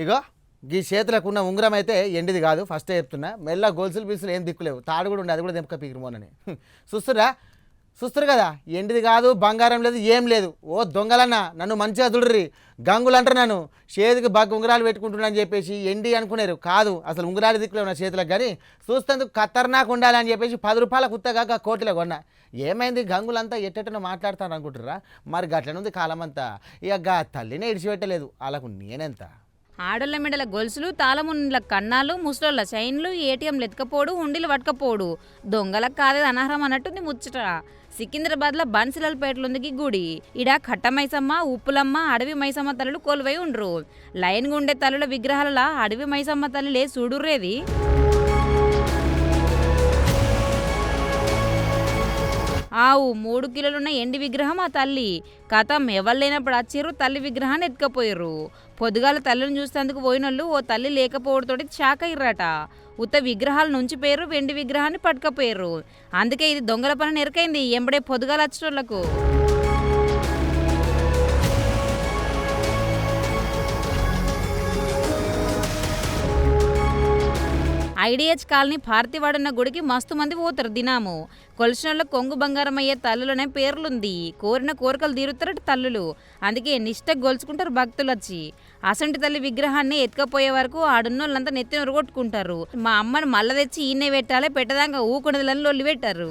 ఇగో ఈ చేతులకు ఉన్న ఉంగరం అయితే ఎండిది కాదు, ఫస్టే చెప్తున్నా. మెల్ల గొలుసులు పీసులు ఏం దిక్కులేవు, తాడు కూడా ఉండే, అది కూడా దెంపక పీకిరిమోనని. చూస్తురా చూస్తారు కదా, ఎండిది కాదు, బంగారం లేదు, ఏం లేదు. ఓ దొంగలన్నా నన్ను మంచిగా చూడర్రి, గంగులు అంటారు నన్ను. చేతికి ఉంగరాలు పెట్టుకుంటున్నా అని చెప్పేసి ఎండి అనుకునేరు. కాదు, అసలు ఉంగరాలు దిక్కులేవు నా చేతులకు. కానీ చూస్తేందుకు ఖతర్నాక్ ఉండాలని చెప్పేసి 10 రూపాయల కుత్తగా కోటిలో కొన్నా. ఏమైంది, గంగులంతా ఎట్టెట్టనో మాట్లాడతాను అనుకుంటుర్రా? మరి గట్లనుంది కాలమంతా. ఇక తల్లినే ఇడిచిపెట్టలేదు, వాళ్ళకు నేనెంత. ఆడోళ్ళ మెడల గొలుసులు, తాళముండ్ల కన్నాలు, ముసలోళ్ళ చైన్లు, ఏటీఎంలు ఎత్తుకపోడు, హుండీలు పట్టుకపోడు. దొంగలకు కాదేది అనర్హం అన్నట్టుంది ముచ్చట. సికింద్రాబాద్లో బన్సిలాల్పేటలుందికి గుడి. ఇడ కట్ట మైసమ్మ, ఉప్పులమ్మ, అడవి మైసమ్మ తల్లులు కొలువై ఉండ్రు. లైన్ గుండే తల్లుల విగ్రహాల అడవి మైసమ్మ తల్లిలే చూడుర్రేది. ఆవు 3 కిలోలున్న ఎండి విగ్రహం ఆ తల్లి. కథం ఎవరు వచ్చిర్రు, తల్లి విగ్రహాన్ని ఎత్తుకపోయారు. పొద్దుగాల తల్లిని చూసేందుకు పోయినోళ్ళు ఓ తల్లి లేకపోవడంతో షాక్ అయ్యారట. ఉత్త విగ్రహాల నుంచి పేరు వెండి విగ్రహాన్ని పట్టుకపోయారు. అందుకే ఇది దొంగల పని ఎరకైంది ఎంబడే పొద్దుగాల వచ్చినోళ్లకు. ఐడిహెచ్ కాలనీ పార్తివాడన్న గుడికి మస్తు మంది పోతారు దినాము. కొలిసినోళ్ళ కొంగు బంగారం అయ్యే తల్లులనే పేర్లుంది. కోరిన కోరికలు తీరుతారట తల్లులు. అందుకే నిష్ట గొలుచుకుంటారు భక్తులు వచ్చి. అసంటి తల్లి విగ్రహాన్ని ఎత్తుకపోయే వరకు ఆడున్నోళ్ళంతా నెత్తిన ఉరగొట్టుకుంటారు. మా అమ్మని మళ్ళా తెచ్చి ఈయనే పెట్టాలి, పెట్టదాకా ఊకున్నదిలని లొల్లి పెట్టారు.